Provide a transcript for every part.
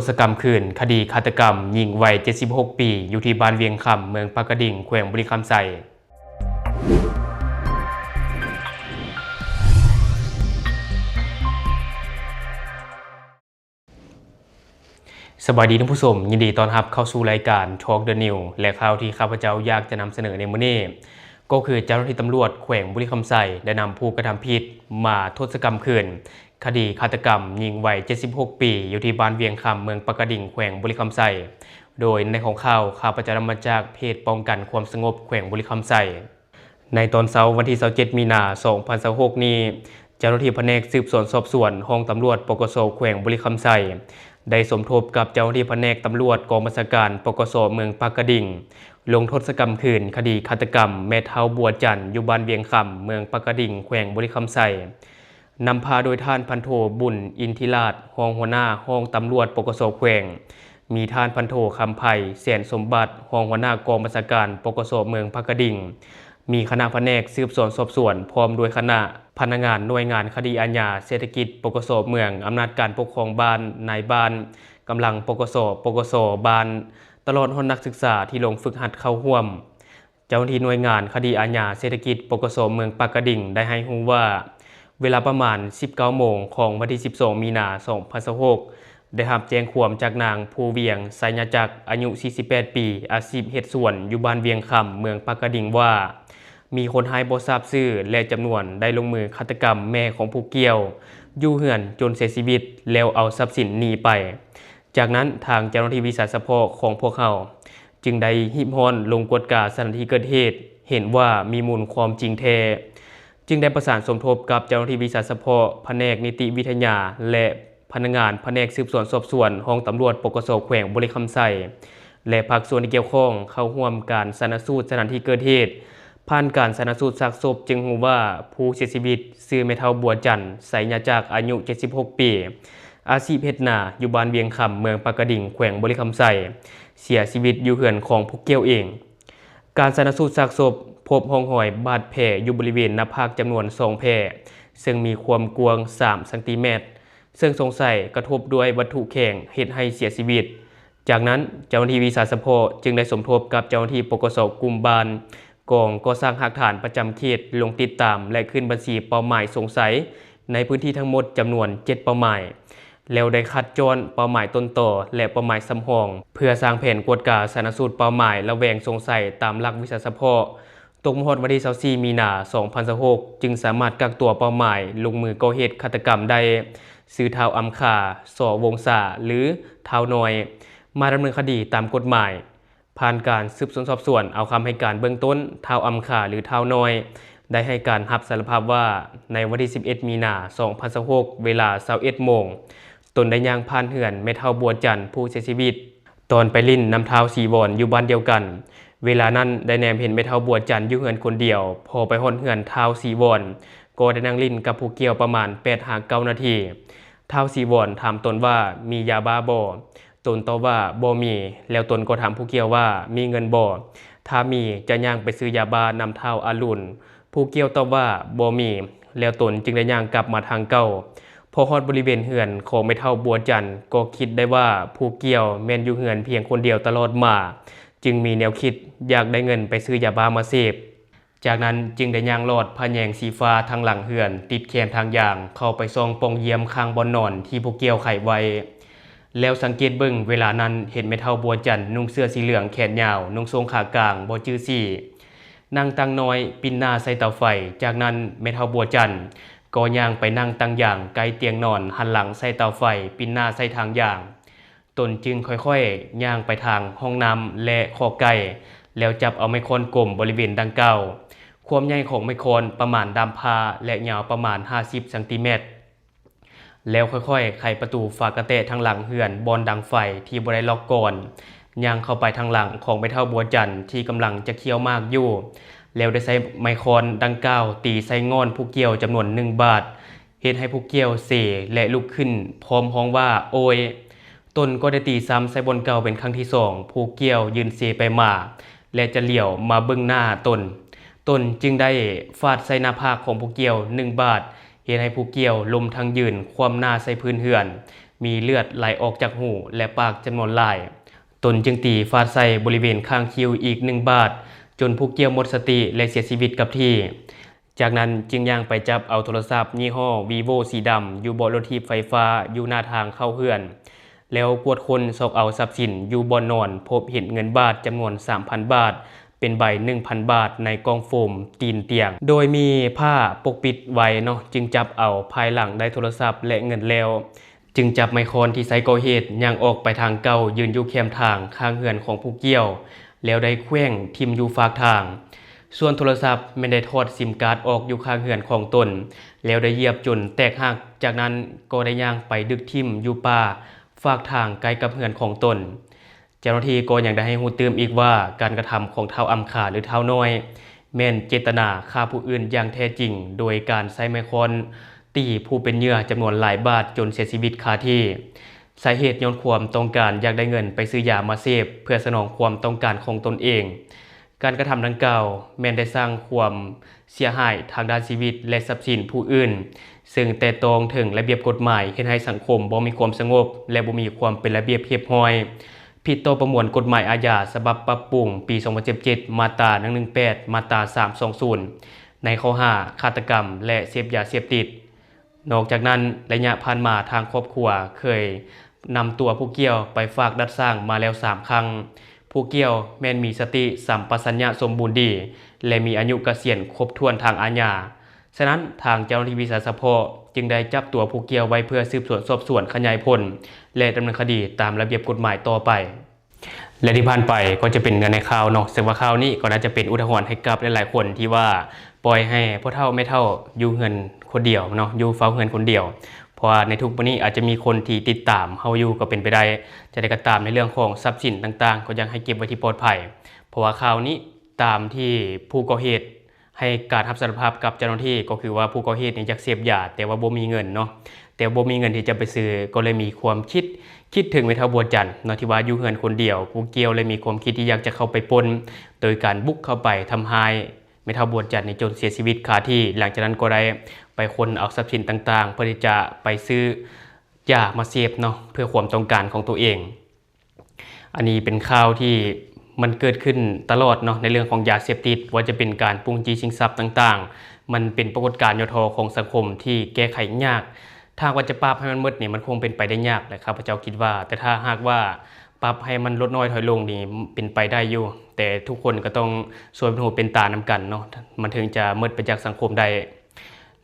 ศกรรมคืนคดีฆาตกรรมหญิงวัย76 ปีอยู่ที่บ้านเวียงคำเมืองปากกระดิ่งแขวงบุรีรัมย์ไซสวัสดีท่านผู้ชมยินดีต้อนรับเข้าสู่รายการ Talk the New และข่าวที่ข้าพเจ้าอยากจะนำเสนอในมื้อนี้ก็คือเจ้าหน้าที่ตำรวจแขวงบุรีรัมย์ไซได้นำผู้กระทำผิดมาทศกรรมคืนคดีฆาตกรรมหญิงวัย76 ปีอยู่ที่บ้านเวียงคำเมืองปากกระดิ่งแขวงบุรีรัมย์ไซโดยในของข่าวข้าพเจ้านำมาจากเพจป้องกันความสงบแขวงบุรีรัมย์ไซในตอนเช้าวันที่27มีนาคม2026นี้เจ้าหน้าที่แผนกสืบสวนสอบสวนห้องตำรวจปกส.แขวงบุรีรัมย์ไซได้สมทบกับเจ้าหน้าที่แผนกตำรวจกองบัญชาการปกส.เมืองปากกระดิ่งลงโทษกรรมคืนคดีฆาตกรรมแม่เฒ่าบัวจันทร์อยู่บ้านเวียงคำเมืองปากกระดิ่งแขวงบุรีรัมย์ไซนำพาโดยท่านพันโทบุญอินทิราชรองหัวหน้าห้องตำรวจปกส.แขวงมีท่านพันโทคำไผ่แสนสมบัติรองหัวหน้ากองบัญชาการปกส.เมืองปากกระดิ่งมีคณะแผนกสืบสวนสอบสวนพร้อมด้วยคณะพนักงานหน่วยงานคดีอาญาเศรษฐกิจปกส.เมืองอำนาจการปกครองบ้านนายบ้านกำลังปกส.บ้านตลอดหอนักศึกษาที่ลงฝึกหัดเข้าร่วมเจ้าหน้าที่หน่วยงานคดีอาญาเศรษฐกิจปกส.เมืองปากกระดิ่งได้ให้รู้ว่าเวลาประมาณ 19 โมงของวันที่ 12 มีนาคม 2026ได้รับแจ้งความจากนางภูเวียงไสยจักรอายุ 48 ปีอาชีพเฮ็ดสวนอยู่บ้านเวียงคำเมืองปากกระดิ่งว่ามีคนหายบ่ทราบชื่อและจำนวนได้ลงมือฆาตกรรมแม่ของผู้เกี่ยวอยู่เฮือนจนเสียชีวิตแล้วเอาทรัพย์สินหนีไปจากนั้นทางเจ้าหน้าที่วิสาสะเพาะของพวกเขาจึงได้หิบห้อนลงกวดกาสถานที่เกิดเหตุเห็นว่ามีมูลความจริงแท้จึงได้ประสานสมทบกับเจ้าหน้าที่วิสาสะเพาะแผนกนิติวิทยาและพนักงานแผนกสืบสวนสอบสวนห้องตำรวจปกส.แขวงบุรีรัมย์ไซและภาคส่วนที่เกี่ยวข้องเข้าร่วมการชันสูตรสถานที่เกิดเหตุผ่านการชันสูตรซากศพจึงรู้ว่าผู้เสียชีวิตชื่อแม่เฒ่าบัวจันทร์ไสยจักรอายุ 76 ปีอาชีพเฮ็ดนาอยู่บ้านเวียงคำเมืองปากกระดิ่งแขวงบุรีรัมย์ไซเสียชีวิตอยู่เฮือนของผู้เกี่ยวเองการชันสูตรซากศพพบร่องรอยบาดแผลอยู่บริเวณหน้าผากจำนวน2แผลซึ่งมีความกว้าง3 เซนติเมตรซึ่งสงสัยกระทบด้วยวัตถุแข็งเฮ็ดให้เสียชีวิตจากนั้นเจ้าหน้าที่วิสาสะเพาะจึงได้สมทบกับเจ้าหน้าที่ปกส.กลุ่มบ้านกองก่อสร้างหลักฐานประจำเขตลงติดตามและขึ้นบัญชีเป้าหมายสงสัยในพื้นที่ทั้งหมดจำนวน7เป้าหมายแล้วได้คัดจรเป้าหมายต้นต่อและเป้าหมายสำรองเพื่อสร้างแผนกวดกาชันสูตรเป้าหมายระแวงสงสัยตามหลักวิสาสะเพาะตกฮอดวันที่24มีนาคม 2026จึงสามารถกักตัวเป้าหมายลงมือก่อเหตุฆาตกรรมได้ซื้อเท้าอำคาสอวงศาหรือเท้าน้อยมาดำเนินคดีตามกฎหมายผ่านการสืบสวนสอบสวนเอาคำให้การเบื้องต้นเท้าอำคาหรือเท้าน้อยได้ให้การรับสารภาพว่าในวันที่11มีนาคม 2026เวลา 21 โมงตนได้ย่างผ่านเฮือนแม่เฒ่าบัวจันทร์ผู้เสียชีวิตตอนไปลิ้นน้ำเท้าสีวอนอยู่บ้านเดียวกันเวลานั้นได้แนมเห็นแม่เฒ่าบัวจันทร์อยู่เฮือนคนเดียวพอไปฮอดเฮือนเท้าสีวอนก็ได้นั่งลิ้นกับผู้เกี่ยวประมาณ 8-9 นาทีเท้าสีวอนถามตนว่ามียาบ้าบ่ตนตอบว่าบ่มีแล้วตนก็ถามผู้เกี่ยวว่ามีเงินบ่ถ้ามีจะย่างไปซื้อยาบ้านำเท้าอารุณผู้เกี่ยวตอบว่าบ่มีแล้วตนจึงได้ย่างกลับมาทางเก่าพอฮอดบริเวณเฮือนของแม่เฒ่าบัวจันทร์ก็คิดได้ว่าผู้เกี่ยวแม่นอยู่เฮือนเพียงคนเดียวตลอดมาจึงมีแนวคิดอยากได้เงินไปซื้อยาบ้ามาเสพจากนั้นจึงได้ย่างลอดผ้าแยงสีฟ้าทางหลังเฮือนติดแขนทางอย่างเข้าไปส่องปองเยี่ยมข้างบ่อนนอนที่ผู้เกี่ยวไขไว้แล้วสังเกตเบิ่งเวลานั้นเห็นแม่เฒ่าบัวจันทร์นุ่งเสื้อสีเหลืองแขนยาวนุ่งทรงขากลางบ่จื้อซี่นั่งตั้งน้อยปิ่นหน้าใส่เตาไฟจากนั้นแม่เฒ่าบัวจันทร์ก็ย่างไปนั่งตั้งอย่างใกล้เตียงนอนหันหลังใส่เตาไฟปิ่นหน้าใส่ทางอย่างตนจึงค่อยๆย่างไปทางห้องน้ำและคอไก่แล้วจับเอาไม้ค้อนกลมบริเวณดังกล่าวความใหญ่ของไม้ค้อนประมาณดามพาและยาวประมาณ50 เซนติเมตรแล้วค่อยๆไขประตูฝากระเตะทางหลังเฮือนบอนดังไฟที่บ่ได้ล็อกก่อนย่างเข้าไปทางหลังของแม่เฒ่าบัวจันทร์ที่กำลังจะเคี้ยวหมากอยู่แล้วได้ใช้ไม้ค้อนดังกล่าวตีใส่งอนผู้เกี่ยวจำนวน1 บาทเฮ็ดให้ผู้เกี่ยวเสและลุกขึ้นพร้อมร้องว่าโอยตนก็ได้ตีซ้ำใส่บนเก่าเป็นครั้งที่2ผู้เกี่ยวยืนเสไปมาและจะเหลียวมาเบิ่งหน้าตนจึงได้ฟาดใส่หน้าผากของผู้เกี่ยว1 บาทเฮ็ดให้ผู้เกี่ยวล้มทั้งยืนคว่ำหน้าใส่พื้นเฮือน มีเลือดไหลออกจากหูและปากจำนวนหลายตนจึงตีฟาดใส่บริเวณข้างคิ้วอีก1 บาทจนผู้เกี่ยวหมดสติและเสียชีวิตกับที่จากนั้นจึงย่างไปจับเอาโทรศัพท์ยี่ห้อ Vivo สีดำอยู่บนรถถีบไฟฟ้าอยู่หน้าทางเข้าเฮือนแล้วกวดคนซอกเอาทรัพย์สินอยู่บนนอนพบเห็นเงินบาทจำนวน 3,000 บาทเป็นใบ 1,000 บาทในกองโฟมตีนเตียงโดยมีผ้าปกปิดไว้เนาะจึงจับเอาภายหลังได้โทรศัพท์และเงินแล้วจึงจับไมคอนที่ใช้ก่อเหตุย่างออกไปทางเก่ายืนอยู่แคมทางข้างเฮือนของผู้เกี่ยวแล้วได้แขว้งทิ่มอยู่ฝากทางส่วนโทรศัพท์ไม่ได้ถอดซิมการ์ดออกอยู่ข้างเฮือนของตนแล้วได้เหยียบจนแตกหักจากนั้นก็ได้ย่างไปดึกทิ่มอยู่ป่าฝากทางใกล้กับเฮือนของตนเจ้าหน้าที่ก็ยังได้ให้ฮู้ตื่มอีกว่าการกระทำของเฒ่าอำขาหรือเฒ่าน้อยแม่นเจตนาฆ่าผู้อื่นอย่างแท้จริงโดยการใช้ไม้ค้อนตีผู้เป็นเหยื่อจำนวนหลายบาทจนเสียชีวิตคาที่สาเหตุย้อนความต้องการอยากได้เงินไปซื้อยามาเสพเพื่อสนองความต้องการของตนเองการกระทำดังกล่าวแม้นได้สร้างความเสียหายทางด้านชีวิตและทรัพย์สินผู้อื่นซึ่งแต่ตรงถึงระเบียบกฎหมายเฮ็ดให้สังคมบ่มีความสงบและบ่มีความเป็นระเบียบเรียบร้อยผิดต่อประมวลกฎหมายอาญาฉบับปรับปรุงปี 2017 มาตรา 118 มาตรา 320 ในข้อหาฆาตกรรมและเสพยาเสพติดนอกจากนั้นระยะผ่านมาทางครอบครัวเคยนำตัวผู้เกี่ยวไปฝากดัดสร้างมาแล้ว3 ครั้งผู้เกี่ยวแม้นมีสติสัมปชัญญะสมบูรณ์ดีและมีอายุเกษียณครบถ้วนทางอาญาฉะนั้นทางเจ้าหน้าที่วิสาสะเฉพาะจึงได้จับตัวผู้เกี่ยวไว้เพื่อสืบสวนสอบสวนขยายผลและดำเนินคดีตามระเบียบกฎหมายต่อไปและที่ผ่านไปก็จะเป็นเงินในข่าวเนาะซึ่งว่าข่าวนี้ก็น่าจะเป็นอุทาหรณ์ให้กับหลายๆคนที่ว่าปล่อยให้พ่อเฒ่าแม่เฒ่าอยู่เฮือนคนเดียวเนาะอยู่เฝ้าเฮือนคนเดียวเพราะว่าในทุกวันนี้อาจจะมีคนที่ติดตามเฮาอยู่ก็เป็นไปได้จะได้กระตามในเรื่องของทรัพย์สินต่างๆก็ยังให้เก็บไว้ที่ปลอดภัยเพราะว่าข่าวนี้ตามที่ผู้ก่อเหตุให้การรับสารภาพกับเจ้าหน้าที่ก็คือว่าผู้ก่อเหตุนี่อยากเสพยาแต่ว่าบ่มีเงินเนาะแต่บ่มีเงินที่จะไปซื้อก็เลยมีความคิดถึงแม่เฒ่าบัวจันทร์เนาะที่ว่าอยู่เฮือนคนเดียวผู้เกี่ยวเลยมีความคิดที่อยากจะเข้าไปปล้นโดยการบุกเข้าไปทำลายแม่เฒ่าบัวจันทร์จนเสียชีวิตคาที่หลังจากนั้นก็ได้ไปค้นเอาทรัพย์สินต่างๆเพื่อที่จะไปซื้อยามาเสพเนาะเพื่อความต้องการของตัวเองอันนี้เป็นข่าวที่มันเกิดขึ้นตลอดเนาะในเรื่องของยาเสพติดว่าจะเป็นการปล้นจี้ชิงทรัพย์ต่างๆมันเป็นปรากฏการณ์ย่อท้อของสังคมที่แก้ไขยากถ้าว่าจะปรับให้มันหมดนี่มันคงเป็นไปได้ยากแหละครับพระเจ้าคิดว่าแต่ถ้าหากว่าปรับให้มันลดน้อยถอยลงนี่เป็นไปได้อยู่แต่ทุกคนก็ต้องช่วยเป็นหูเป็นตานำกันเนาะมันถึงจะหมดไปจากสังคมได้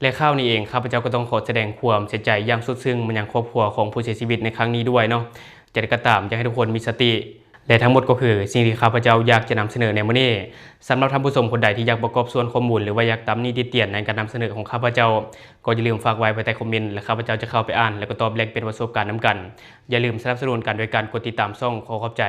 และข่าวนี้เองข้าพเจ้าก็ต้องขอแสดงความเสียใจอย่างสุดซึ้งมายังครอบครัวของผู้เสียชีวิตในครั้งนี้ด้วยเนาะจะได้กระตามอยากให้ทุกคนมีสติและทั้งหมดก็คือสิ่งที่ข้าพเจ้าอยากจะนำเสนอในมื้อนี้สำหรับท่านผู้ชมคนใดที่อยากประกอบส่วนข้อมูลหรือว่าอยากตำหนิติเตียนในการนำเสนอของข้าพเจ้าก็อย่าลืมฝากไว้ใต้คอมเมนต์และข้าพเจ้าจะเข้าไปอ่านและก็ตอบแลกเป็นประสบการณ์นำกันอย่าลืมสนับสนุนกันโดยการกดติดตามช่องขอขอบใจ